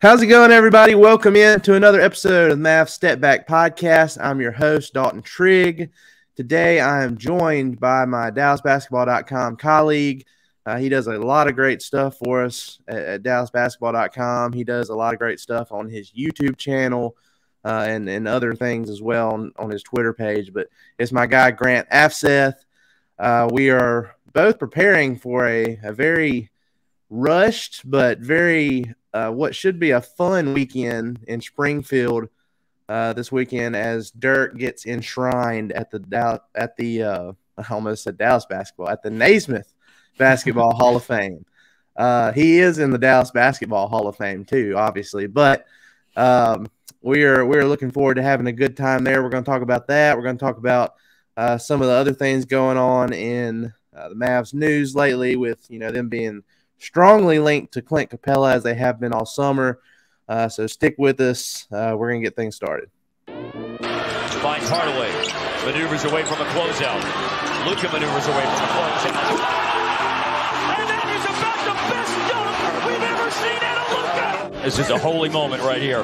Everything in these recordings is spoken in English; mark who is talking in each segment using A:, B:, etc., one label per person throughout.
A: How's it going, everybody? Welcome in to another episode of the Mavs Step Back Podcast. I'm your host, Dalton Trigg. Today, I am joined by my DallasBasketball.com colleague. He does a lot of great stuff for us at DallasBasketball.com. He does a lot of great stuff on his YouTube channel and other things as well on his Twitter page. But it's my guy, Grant Afseth. We are both preparing for a very rushed but very what should be a fun weekend in Springfield this weekend as Dirk gets enshrined at the I almost said Dallas basketball, at the Naismith Basketball Hall of Fame. He is in the Dallas Basketball Hall of Fame too, obviously, but we're looking forward to having a good time there. We're going to talk about that. We're going to talk about some of the other things going on in the Mavs news lately with them being strongly linked to Clint Capela as they have been all summer. So stick with us. We're going to get things started.
B: Finds Hardaway. Maneuvers away from the closeout. Luka maneuvers away from the closeout. And that is about the best dunk we've ever seen out of Luka. This is a holy moment right here.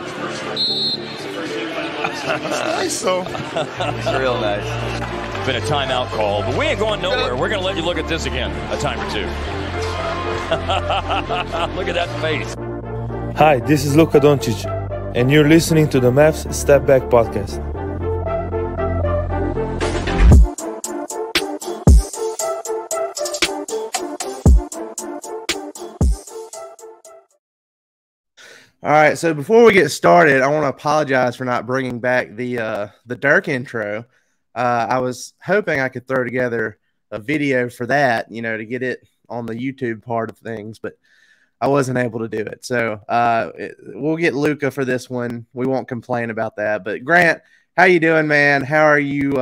C: Nice, though. It's real nice.
B: Been a timeout call, but we ain't going nowhere. We're going to let you look at this again a time or two. Look at that face.
D: Hi, this is Luka Doncic, and you're listening to the Mavs Step Back Podcast.
A: All right, so before we get started, I want to apologize for not bringing back the Dirk intro. I was hoping I could throw together a video for that, to get it on the YouTube part of things, but I wasn't able to do it. So we'll get Luka for this one. We won't complain about that. But Grant, how you doing, man? How are you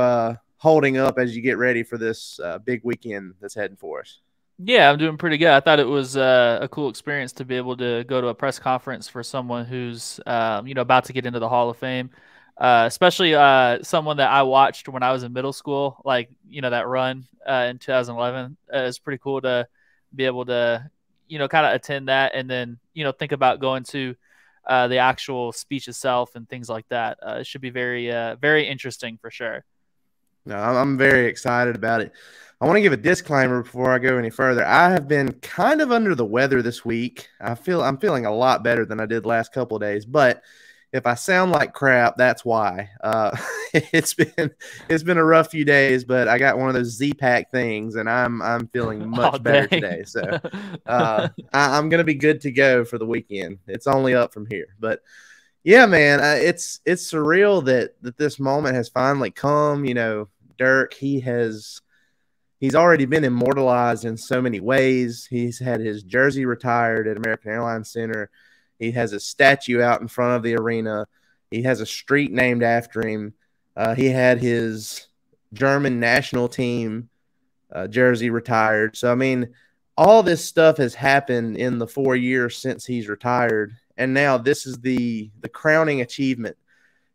A: holding up as you get ready for this big weekend that's heading for us?
E: Yeah, I'm doing pretty good. I thought it was a cool experience to be able to go to a press conference for someone who's about to get into the Hall of Fame. Especially someone that I watched when I was in middle school, like, that run in 2011. It's pretty cool to be able to, kind of attend that and then, think about going to the actual speech itself and things like that. It should be very, very interesting for sure.
A: No, I'm very excited about it. I want to give a disclaimer before I go any further. I have been kind of under the weather this week. I'm feeling a lot better than I did last couple of days, but if I sound like crap, that's why. It's been a rough few days, but I got one of those Z-Pack things, and I'm feeling much better today. So I'm gonna be good to go for the weekend. It's only up from here, but yeah, man, it's surreal that this moment has finally come. Dirk, he's already been immortalized in so many ways. He's had his jersey retired at American Airlines Center. He has a statue out in front of the arena. He has a street named after him. He had his German national team jersey retired. So, I mean, all this stuff has happened in the 4 years since he's retired. And now this is the crowning achievement.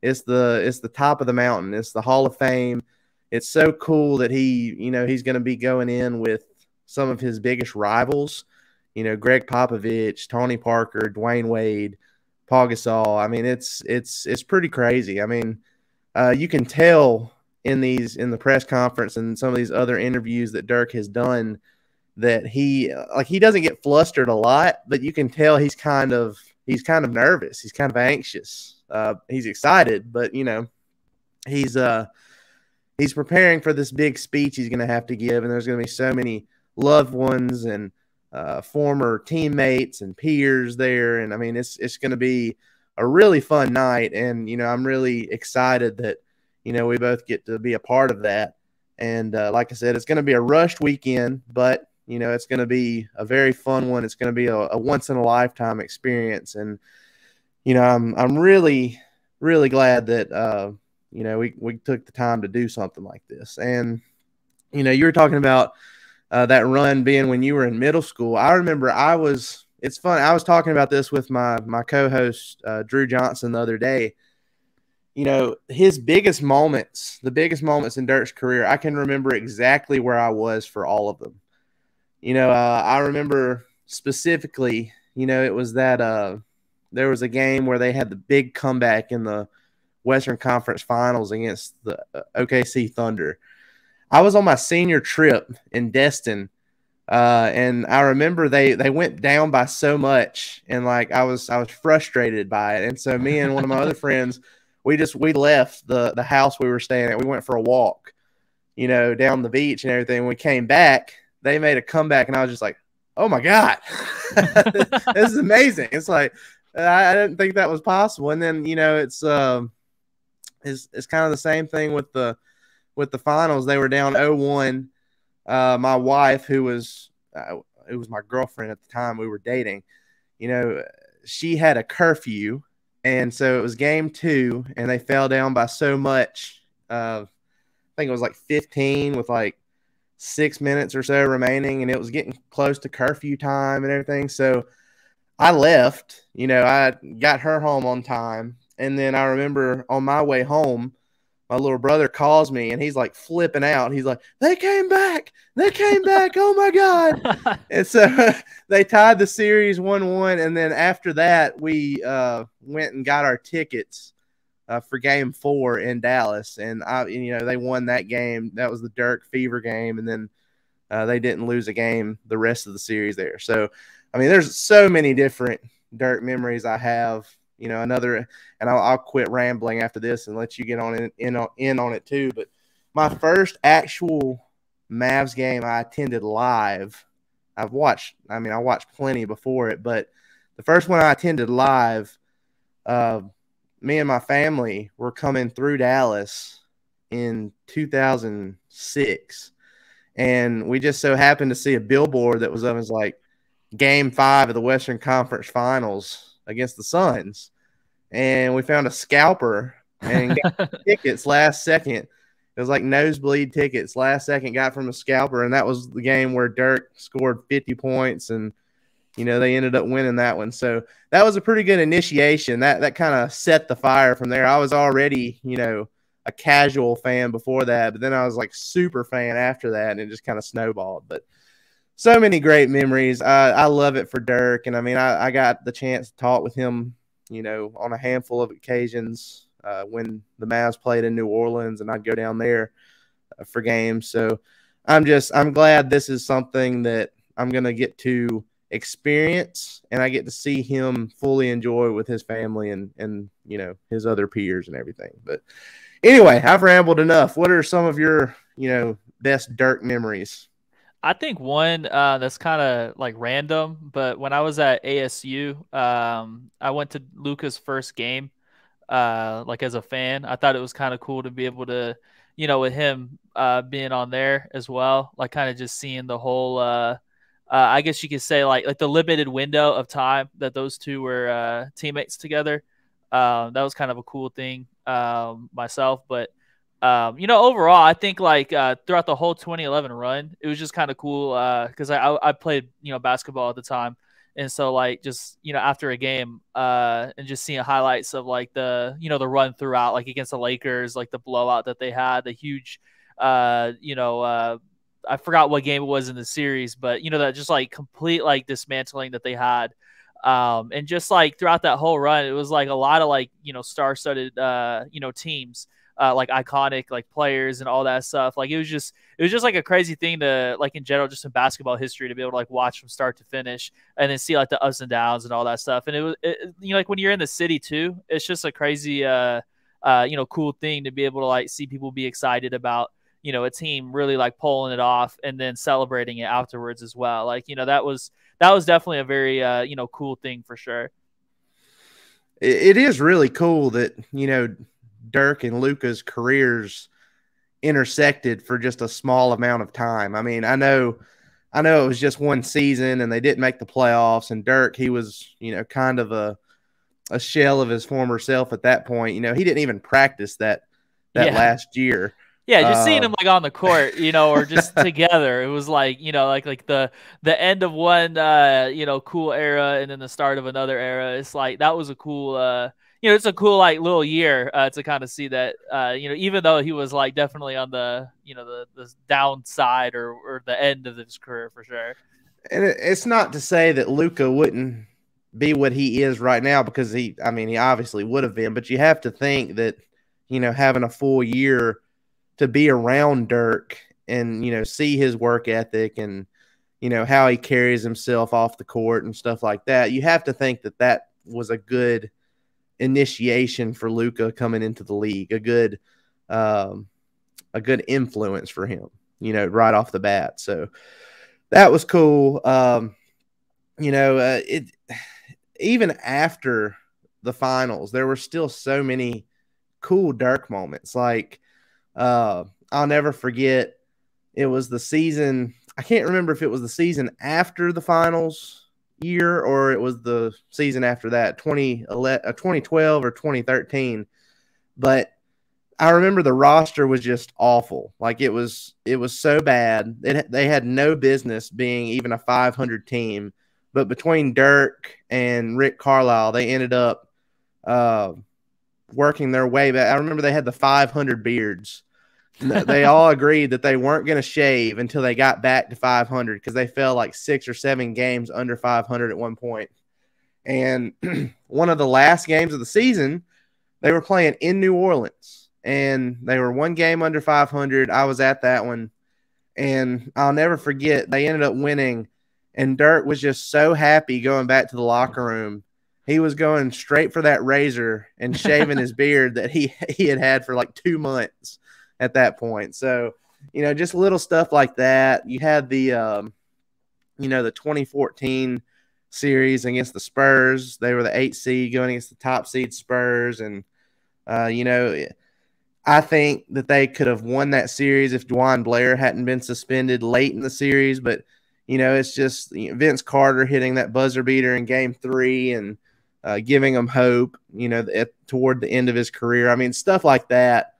A: It's the top of the mountain. It's the Hall of Fame. It's so cool that he's going to be going in with some of his biggest rivals. Greg Popovich, Tony Parker, Dwayne Wade, Paul Gasol. I mean, it's pretty crazy. I mean, you can tell in the press conference and some of these other interviews that Dirk has done that he doesn't get flustered a lot, but you can tell he's kind of nervous. He's kind of anxious. He's excited, but he's preparing for this big speech he's going to have to give, and there's going to be so many loved ones and former teammates and peers there. And I mean, it's going to be a really fun night. And, I'm really excited that, we both get to be a part of that. And like I said, it's going to be a rushed weekend, but, it's going to be a very fun one. It's going to be a once in a lifetime experience. And, I'm really, really glad that, we took the time to do something like this. And, you were talking about that run being when you were in middle school. I remember it's fun. I was talking about this with my co-host, Drew Johnson, the other day. His biggest moments, the biggest moments in Dirk's career, I can remember exactly where I was for all of them. I remember specifically, it was that there was a game where they had the big comeback in the Western Conference Finals against the OKC Thunder. I was on my senior trip in Destin, and I remember they went down by so much, and like I was frustrated by it. And so me and one of my other friends, we left the house we were staying at. We went for a walk, down the beach and everything. When we came back, they made a comeback, and I was just like, oh my God, this is amazing. It's like, I didn't think that was possible. And then, it's kind of the same thing with the finals. They were down 0-1. My wife, who was my girlfriend at the time we were dating, she had a curfew. And so it was game 2, and they fell down by so much. I think it was like 15 with like 6 minutes or so remaining, and it was getting close to curfew time and everything. So I left, I got her home on time. And then I remember on my way home, my little brother calls me, and he's like flipping out. He's like, they came back. Oh my God. And so they tied the series 1-1. And then after that, we went and got our tickets for game 4 in Dallas. And they won that game. That was the Dirk Fever game. And then they didn't lose a game the rest of the series there. So, I mean, there's so many different Dirk memories I have. And I'll quit rambling after this and let you get in on it too. But my first actual Mavs game I attended live, I watched plenty before it, but the first one I attended live, me and my family were coming through Dallas in 2006, and we just so happened to see a billboard that was like Game 5 of the Western Conference Finals against the Suns. And we found a scalper and got tickets last second. It was like nosebleed tickets last second, got from a scalper. And that was the game where Dirk scored 50 points, and, they ended up winning that one. So that was a pretty good initiation. That kind of set the fire from there. I was already, a casual fan before that, but then I was like super fan after that, and it just kind of snowballed. But so many great memories. I love it for Dirk. And I mean, I got the chance to talk with him, on a handful of occasions when the Mavs played in New Orleans, and I'd go down there for games. So I'm glad this is something that I'm going to get to experience, and I get to see him fully enjoy with his family and his other peers and everything. But anyway, I've rambled enough. What are some of your, best Dirk memories?
E: I think one that's kind of like random, but when I was at ASU, I went to Luka's first game, like as a fan. I thought it was kind of cool to be able to, with him being on there as well, like kind of just seeing the whole, I guess you could say like the limited window of time that those two were teammates together. That was kind of a cool thing myself, but. Overall, I think like throughout the whole 2011 run, it was just kind of cool because I played, basketball at the time. And so like just, after a game and just seeing highlights of like the run throughout, like against the Lakers, like the blowout that they had, the huge, I forgot what game it was in the series, but, that just like complete like dismantling that they had. And just like throughout that whole run, it was like a lot of like, star-studded, teams. Like iconic like players and all that stuff. Like it was just like a crazy thing to like in general, just in basketball history, to be able to like watch from start to finish and then see like the ups and downs and all that stuff. And it was like when you're in the city too, it's just a crazy cool thing to be able to like see people be excited about a team really like pulling it off and then celebrating it afterwards as well. Like that was definitely a very cool thing for sure.
A: It is really cool that Dirk and Luka's careers intersected for just a small amount of time. I mean, I know it was just one season and they didn't make the playoffs, and Dirk, he was, kind of a shell of his former self at that point. He didn't even practice that last year.
E: Yeah, just seeing him like on the court, or just together. It was like, like the end of one cool era and then the start of another era. It's like that was a cool it's a cool like little year to kind of see that even though he was like definitely on the the downside or the end of his career for sure.
A: And it's not to say that Luka wouldn't be what he is right now, because he obviously would have been, but you have to think that, having a full year to be around Dirk and, see his work ethic and, how he carries himself off the court and stuff like that, you have to think that that was a good initiation for Luka coming into the league, a good influence for him, right off the bat. So that was cool. Even after the finals, there were still so many cool Dirk moments. Like, I'll never forget, it was the season. I can't remember if it was the season after the finals year or it was the season after that, 2012 or 2013. But I remember the roster was just awful. Like, it was so bad. They had no business being even a 500 team. But between Dirk and Rick Carlisle, they ended up working their way back. I remember they had the 500 beards. They all agreed that they weren't going to shave until they got back to 500 because they fell like 6 or 7 games under 500 at one point. And one of the last games of the season, they were playing in New Orleans, and they were 1 game under 500. I was at that one, and I'll never forget, they ended up winning, and Dirk was just so happy going back to the locker room. He was going straight for that razor and shaving his beard that he had for like 2 months at that point. So, just little stuff like that. You had the, the 2014 series against the Spurs. They were the 8th seed going against the top seed Spurs. And, I think that they could have won that series if Dwan Blair hadn't been suspended late in the series. But, it's just Vince Carter hitting that buzzer beater in game 3 and giving him hope, toward the end of his career. I mean, stuff like that.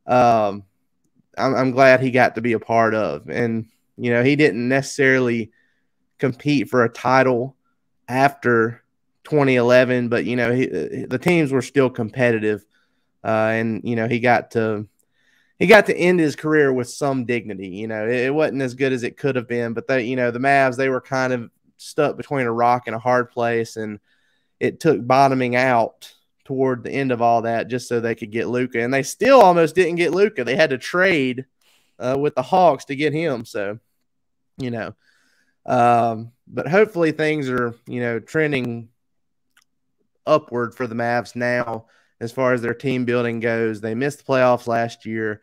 A: I'm glad he got to be a part of. And, he didn't necessarily compete for a title after 2011, but, the teams were still competitive. And, he got to end his career with some dignity. It wasn't as good as it could have been, but they, the Mavs, they were kind of stuck between a rock and a hard place. And it took bottoming out toward the end of all that just so they could get Luka. And they still almost didn't get Luka. They had to trade with the Hawks to get him. So, but hopefully things are, trending upward for the Mavs now as far as their team building goes. They missed the playoffs last year,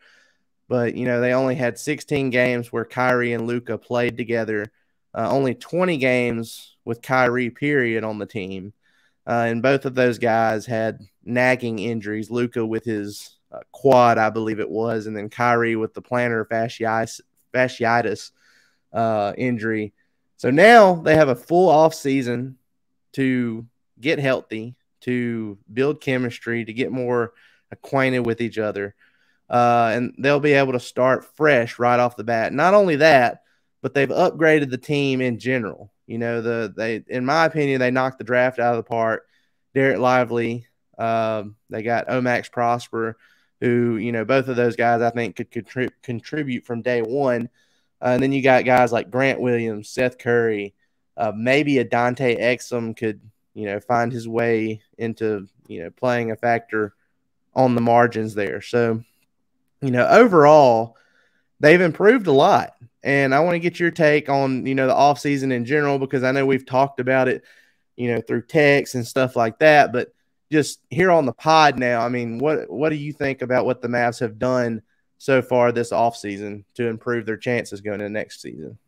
A: but, they only had 16 games where Kyrie and Luka played together, only 20 games with Kyrie period on the team. And both of those guys had nagging injuries. Luka with his quad, I believe it was, and then Kyrie with the plantar fasciitis injury. So now they have a full off season to get healthy, to build chemistry, to get more acquainted with each other. And they'll be able to start fresh right off the bat. Not only that, but they've upgraded the team in general. In my opinion, they knocked the draft out of the park. Derek Lively, they got Omax Prosper, who, both of those guys I think could contribute from day one. And then you got guys like Grant Williams, Seth Curry, maybe a Dante Exum could, find his way into, playing a factor on the margins there. So, overall, they've improved a lot. And I want to get your take on, the offseason in general, because I know we've talked about it, through text and stuff like that. But just here on the pod now, I mean, what do you think about what the Mavs have done so far this offseason to improve their chances going into next season?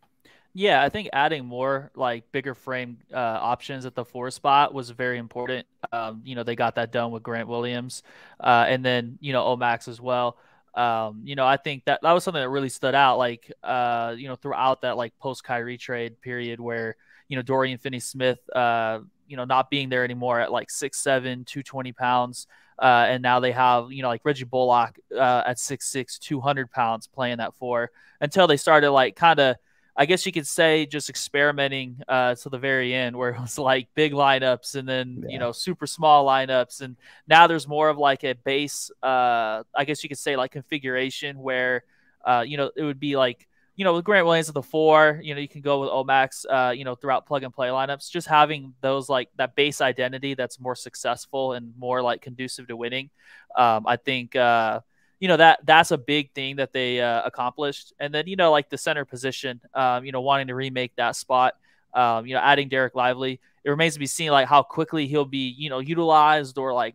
E: Yeah, I think adding more like bigger frame options at the 4 spot was very important. They got that done with Grant Williams and then, Omax as well. I think that was something that really stood out, like, throughout that like post Kyrie trade period where, Dorian Finney-Smith, not being there anymore at like 6'7", 220 pounds. And now they have, like Reggie Bullock at 6'6", 200 pounds playing that 4 until they started like kind of, I guess you could say, just experimenting to the very end where it was like big lineups and then, super small lineups. And now there's more of like a base, I guess you could say like configuration where, it would be like with Grant Williams at the 4, you can go with Omax, throughout plug and play lineups. Just having those like that base identity that's more successful and more like conducive to winning. I think that's a big thing that they accomplished. And then like the center position, wanting to remake that spot. Adding Derek Lively. It remains to be seen like how quickly he'll be, utilized or like,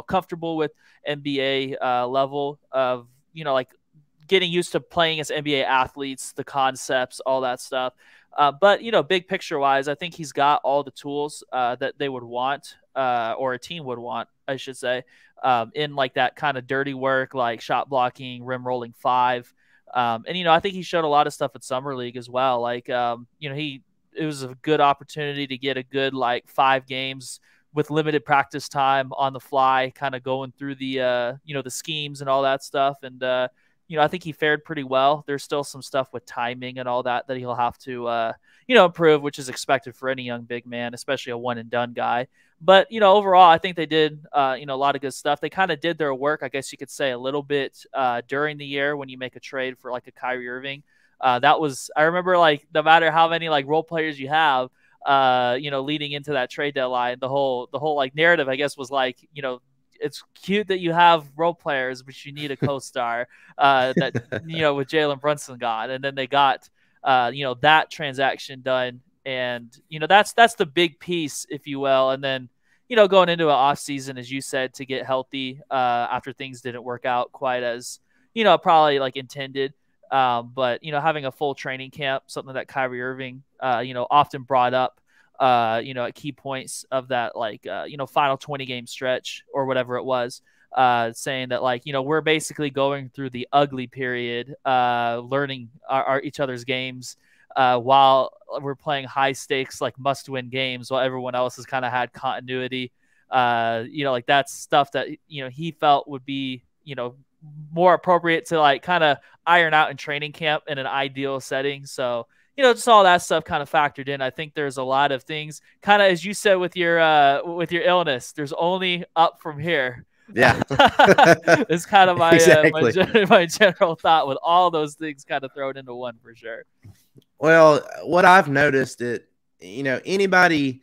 E: comfortable with NBA level of, like getting used to playing as NBA athletes, the concepts, all that stuff. But, big picture wise, I think he's got all the tools that they would want or a team would want, I should say, in like that kind of dirty work, like shot blocking, rim rolling 5. And, I think he showed a lot of stuff at Summer League as well. Like, it was a good opportunity to get a good like 5 games with limited practice time on the fly, kind of going through the the schemes and all that stuff. And I think he fared pretty well. There's still some stuff with timing and all that he'll have to improve, which is expected for any young big man, especially a one and done guy. But overall, I think they did a lot of good stuff. They kind of did their work, I guess you could say, a little bit during the year when you make a trade for like a Kyrie Irving. That was, I remember, like, no matter how many like role players you have, leading into that trade deadline, the whole like narrative, I guess, was like, it's cute that you have role players, but you need a co-star that, with Jalen Brunson gone. And then they got, that transaction done. And, that's the big piece, if you will. And then, going into an off season, as you said, to get healthy after things didn't work out quite as, probably like intended. But, having a full training camp, something that Kyrie Irving, often brought up, at key points of that, like, final 20 game stretch or whatever it was, saying that, like, we're basically going through the ugly period, learning our each other's games, while we're playing high stakes, like must win games while everyone else has kind of had continuity. Like that's stuff that, he felt would be, more appropriate to like kind of iron out in training camp in an ideal setting. So, just all that stuff kind of factored in. I think there's a lot of things kind of, as you said, with your illness, there's only up from here.
A: Yeah.
E: It's kind of my,
A: exactly.
E: my general thought with all those things kind of thrown into one for sure.
A: Well, what I've noticed anybody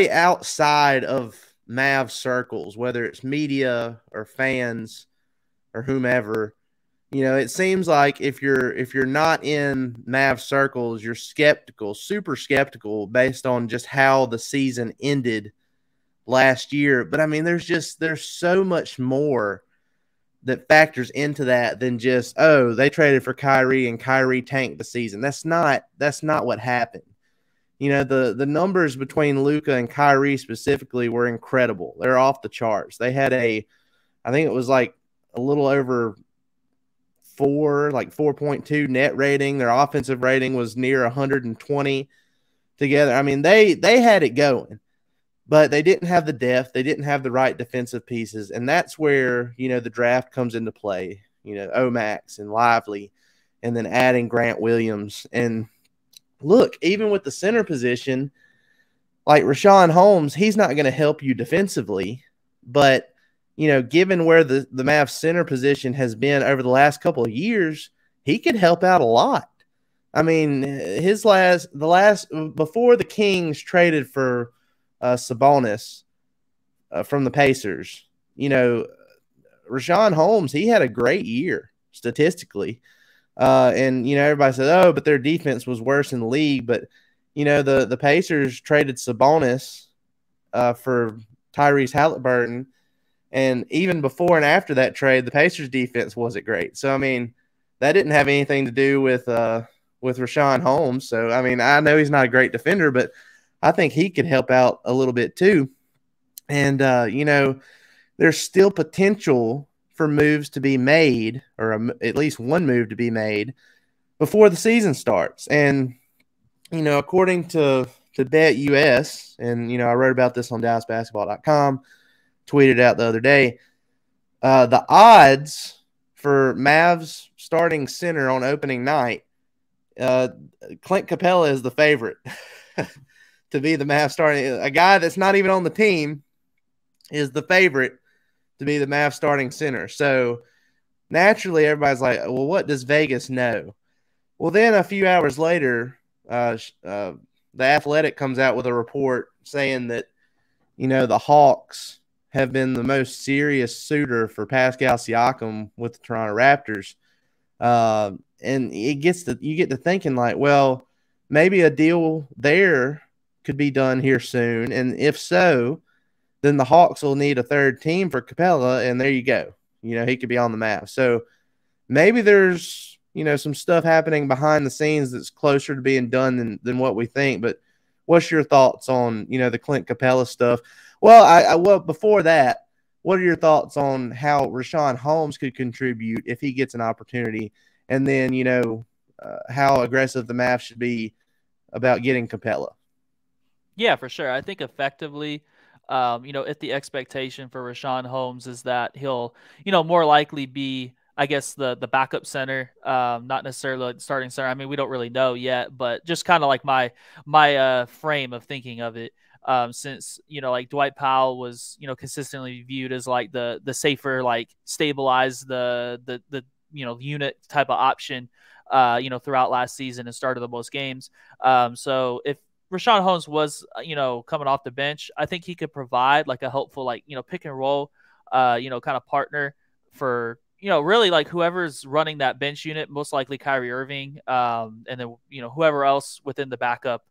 A: outside of Mavs circles, whether it's media or fans or whomever, it seems like if you're not in Mavs circles, you're skeptical, super skeptical, based on just how the season ended last year. But I mean, there's so much more that factors into that than just, oh, they traded for Kyrie and Kyrie tanked the season. That's not what happened. The numbers between Luka and Kyrie specifically were incredible. They're off the charts. They had I think it was like a little over 4.2 net rating. Their offensive rating was near 120 together. I mean, they had it going, but they didn't have the depth. They didn't have the right defensive pieces. And that's where, the draft comes into play, Omax and Lively, and then adding Grant Williams. And look, even with the center position, like Richaun Holmes, he's not going to help you defensively. But, given where the Mavs center position has been over the last couple of years, he could help out a lot. I mean, before the Kings traded for Sabonis from the Pacers, Richaun Holmes, he had a great year statistically. And, everybody said, oh, but their defense was worse in the league. But, the Pacers traded Sabonis for Tyrese Halliburton. And even before and after that trade, the Pacers defense wasn't great. So, I mean, that didn't have anything to do with Richaun Holmes. So, I mean, I know he's not a great defender, but I think he could help out a little bit too. And, there's still potential for moves to be made, or at least one move to be made before the season starts. And, according to BetUS, and, I wrote about this on DallasBasketball.com, tweeted out the other day, the odds for Mavs starting center on opening night, Clint Capela is the favorite to be the Mavs starting. A guy that's not even on the team is the favorite to be the Mavs starting center. So naturally everybody's like, well, what does Vegas know? Well, then a few hours later, the Athletic comes out with a report saying that, the Hawks have been the most serious suitor for Pascal Siakam with the Toronto Raptors. And you get to thinking like, well, maybe a deal there could be done here soon. And if so, then the Hawks will need a third team for Capela, and there you go. He could be on the map. So maybe there's, some stuff happening behind the scenes that's closer to being done than what we think. But what's your thoughts on, the Clint Capela stuff? Well, well, before that, what are your thoughts on how Richaun Holmes could contribute if he gets an opportunity? And then, how aggressive the Mavs should be about getting Capela?
E: Yeah, for sure. I think effectively, if the expectation for Richaun Holmes is that he'll, more likely be, I guess, the backup center, not necessarily the starting center. I mean, we don't really know yet, but just kind of like my frame of thinking of it. Since, like Dwight Powell was, consistently viewed as like the safer, like stabilize the unit type of option, throughout last season and started the most games. So if Richaun Holmes was, coming off the bench, I think he could provide like a helpful, like, pick and roll, kind of partner for, really like whoever's running that bench unit, most likely Kyrie Irving, and then, whoever else within the backup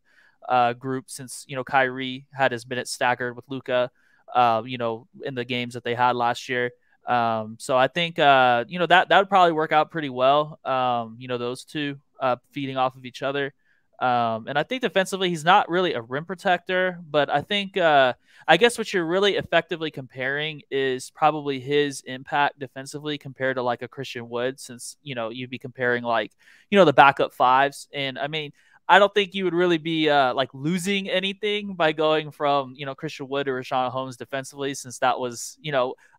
E: group, since, Kyrie had his minutes staggered with Luka, in the games that they had last year. So I think, that would probably work out pretty well. Those two feeding off of each other. And I think defensively, he's not really a rim protector, but I think, I guess what you're really effectively comparing is probably his impact defensively compared to like a Christian Wood, since, you'd be comparing like, the backup fives. And I mean, I don't think you would really be like losing anything by going from, Christian Wood to Richaun Holmes defensively, since that was,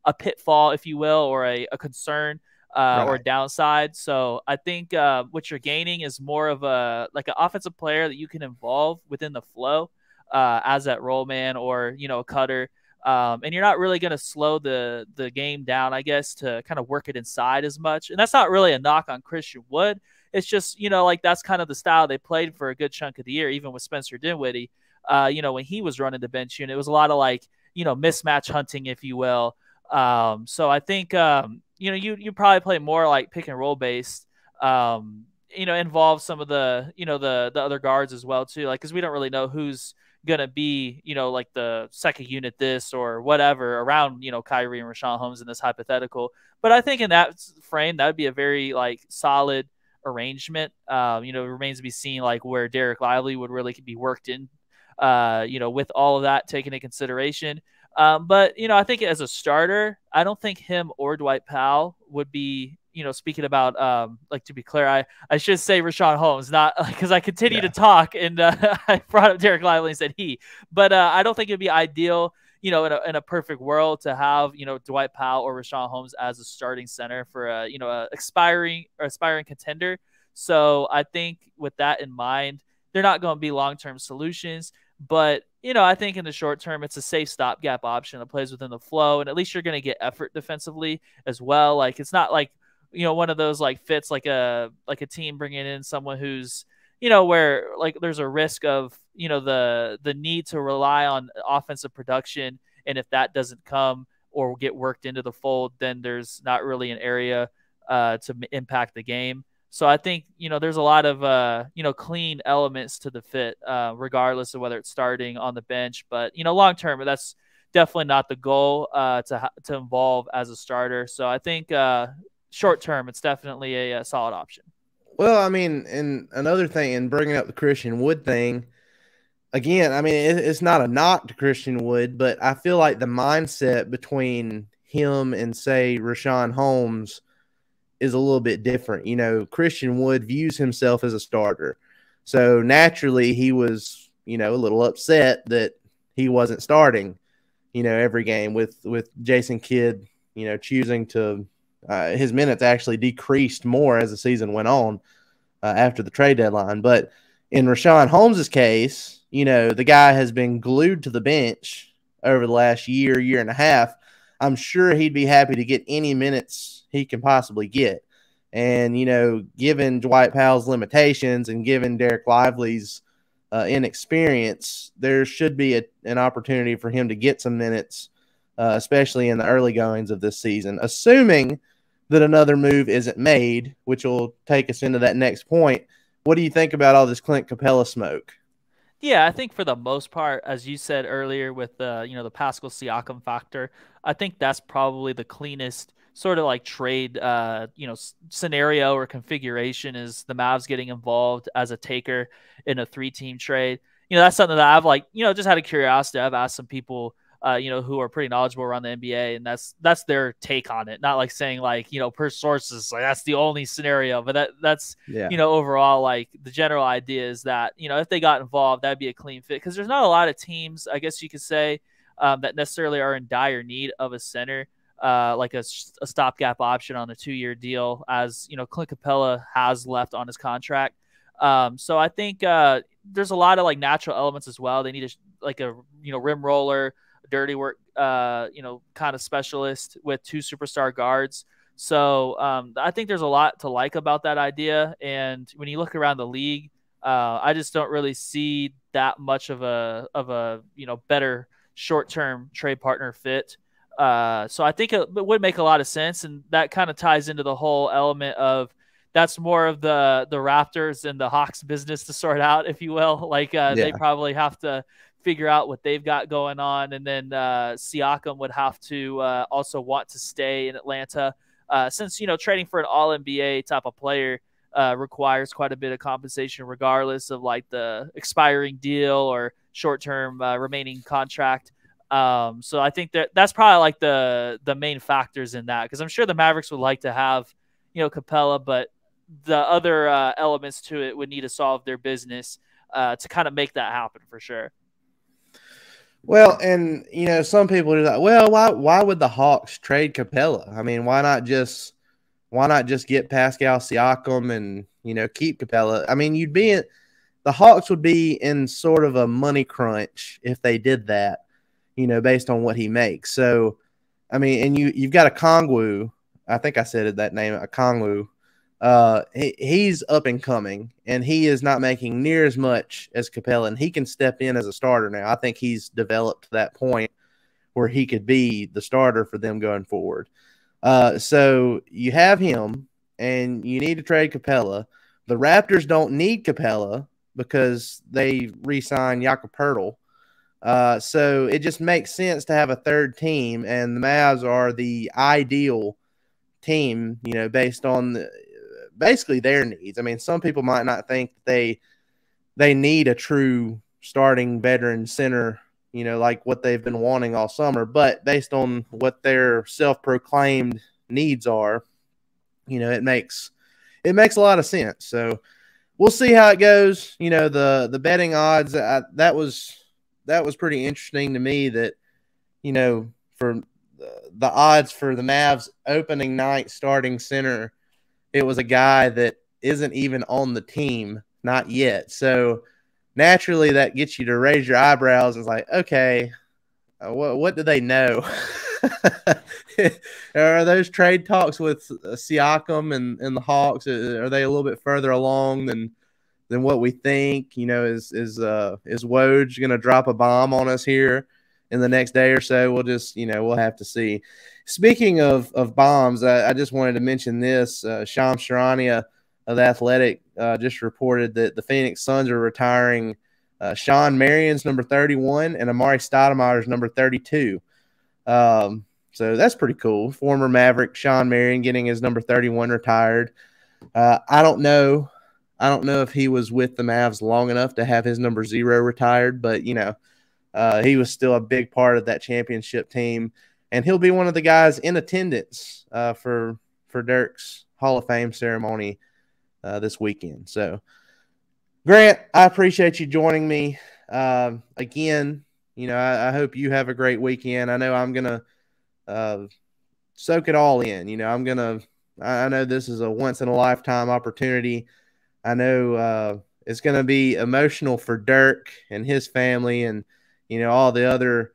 E: a pitfall, if you will, or a concern. Or a downside. So I think what you're gaining is more of an offensive player that you can involve within the flow as that roll man or, a cutter. And you're not really going to slow the game down, I guess, to kind of work it inside as much. And that's not really a knock on Christian Wood. It's just, like that's kind of the style they played for a good chunk of the year, even with Spencer Dinwiddie. When he was running the bench unit, it was a lot of like, mismatch hunting, if you will. So I think, you probably play more like pick and roll based, involve some of the, the other guards as well too. Like, cause we don't really know who's going to be, like the second unit, this or whatever around, Kyrie and Richaun Holmes in this hypothetical. But I think in that frame, that would be a very like solid arrangement. It remains to be seen like where Derek Lively would really be worked in, with all of that taken into consideration. But, I think as a starter, I don't think him or Dwight Powell would be, speaking about, like, to be clear, I should say Richaun Holmes, not because I continue to talk and I brought up Derek Lively and said he, but I don't think it'd be ideal, in a perfect world to have, Dwight Powell or Richaun Holmes as a starting center for a, a aspiring contender. So I think with that in mind, they're not going to be long-term solutions. But, I think in the short term, it's a safe stopgap option that plays within the flow. And at least you're going to get effort defensively as well. Like, it's not like, one of those like fits like a team bringing in someone who's, where like there's a risk of, the need to rely on offensive production. And if that doesn't come or get worked into the fold, then there's not really an area to impact the game. So I think, there's a lot of, clean elements to the fit, regardless of whether it's starting on the bench. But, long term, that's definitely not the goal to involve as a starter. So I think short term, it's definitely a solid option.
A: Well, I mean, and another thing, in bringing up the Christian Wood thing, again, I mean, it's not a knock to Christian Wood, but I feel like the mindset between him and, say, Richaun Holmes is a little bit different. Christian Wood views himself as a starter. So naturally he was, a little upset that he wasn't starting, every game with Jason Kidd, choosing to his minutes actually decreased more as the season went on after the trade deadline. But in Richaun Holmes' case, the guy has been glued to the bench over the last year and a half. I'm sure he'd be happy to get any minutes he can possibly get. And, given Dwight Powell's limitations and given Derek Lively's inexperience, there should be an opportunity for him to get some minutes, especially in the early goings of this season, assuming that another move isn't made, which will take us into that next point. What do you think about all this Clint Capela smoke?
E: Yeah, I think for the most part, as you said earlier, with the Pascal Siakam factor, I think that's probably the cleanest sort of like trade scenario or configuration, is the Mavs getting involved as a taker in a 3-team trade. That's something that I've just out of curiosity, I've asked some people who are pretty knowledgeable around the NBA, and that's their take on it. Not like saying per sources, like that's the only scenario, but that's overall, like the general idea is that, if they got involved, that'd be a clean fit, because there's not a lot of teams, I guess you could say, that necessarily are in dire need of a center, like a stopgap option on a 2-year deal, as Clint Capela has left on his contract. So I think there's a lot of like natural elements as well. They need a rim roller, dirty work, kind of specialist with 2 superstar guards. So I think there's a lot to like about that idea. And when you look around the league, I just don't really see that much of a better short-term trade partner fit. So I think it would make a lot of sense. And that kind of ties into the whole element of, that's more of the Raptors and the Hawks business to sort out, if you will. They probably have to figure out what they've got going on. And then Siakam would have to also want to stay in Atlanta, since, trading for an all-NBA type of player requires quite a bit of compensation, regardless of like the expiring deal or short-term remaining contract. So I think that's probably like the main factors in that, because I'm sure the Mavericks would like to have, Capela, but the other elements to it would need to solve their business to kind of make that happen for sure.
A: Well, and some people are like, well, why would the Hawks trade Capela? I mean, why not just get Pascal Siakam and keep Capela? I mean, the Hawks would be in sort of a money crunch if they did that, based on what he makes. So, I mean, and you've got a Kongwu. I think I said that name, a Kongwu. He's up and coming, and he is not making near as much as Capela, and he can step in as a starter now. I think he's developed to that point where he could be the starter for them going forward. So you have him, and you need to trade Capela. The Raptors don't need Capela because they re-signed Jakob Poeltl. So it just makes sense to have a third team, and the Mavs are the ideal team, based on basically their needs. I mean, some people might not think they need a true starting veteran center, like what they've been wanting all summer, but based on what their self-proclaimed needs are, it makes a lot of sense. So we'll see how it goes. The betting odds, that was pretty interesting to me, that, for the odds for the Mavs opening night starting center, it was a guy that isn't even on the team, not yet. So naturally that gets you to raise your eyebrows. It's like, okay, what do they know? Are those trade talks with Siakam and the Hawks, are they a little bit further along than what we think? Is Woj going to drop a bomb on us here in the next day or so? We'll just, we'll have to see. Speaking of bombs, I just wanted to mention this. Shams Charania of The Athletic just reported that the Phoenix Suns are retiring Sean Marion's number 31 and Amari Stoudemire's number 32. So that's pretty cool. Former Maverick Sean Marion getting his number 31 retired. I don't know if he was with the Mavs long enough to have his number 0 retired, but, he was still a big part of that championship team. And he'll be one of the guys in attendance for Dirk's Hall of Fame ceremony this weekend. So, Grant, I appreciate you joining me again. I hope you have a great weekend. I know I'm going to soak it all in. I know this is a once-in-a-lifetime opportunity. I know it's going to be emotional for Dirk and his family and, all the other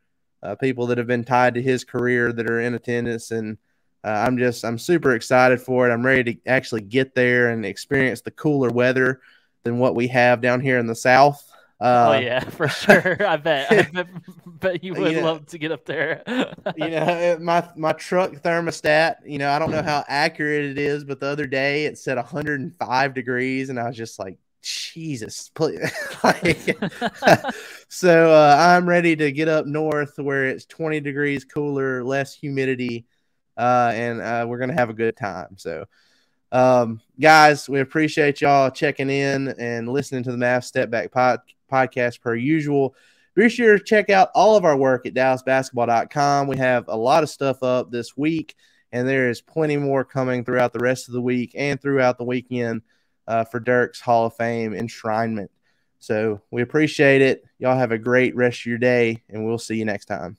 A: people that have been tied to his career that are in attendance. And I'm super excited for it. I'm ready to actually get there and experience the cooler weather than what we have down here in the South.
E: Oh yeah, for sure. I bet you would love to get up there.
A: My truck thermostat, I don't know how accurate it is, but the other day it said 105 degrees, and I was just like, Jesus, please. So I'm ready to get up north where it's 20 degrees cooler, less humidity, and we're gonna have a good time. So. Guys, we appreciate y'all checking in and listening to the Mavs Step Back podcast per usual. Be sure to check out all of our work at DallasBasketball.com. We have a lot of stuff up this week, and there is plenty more coming throughout the rest of the week and throughout the weekend for Dirk's Hall of Fame enshrinement. So we appreciate it. Y'all have a great rest of your day, and we'll see you next time.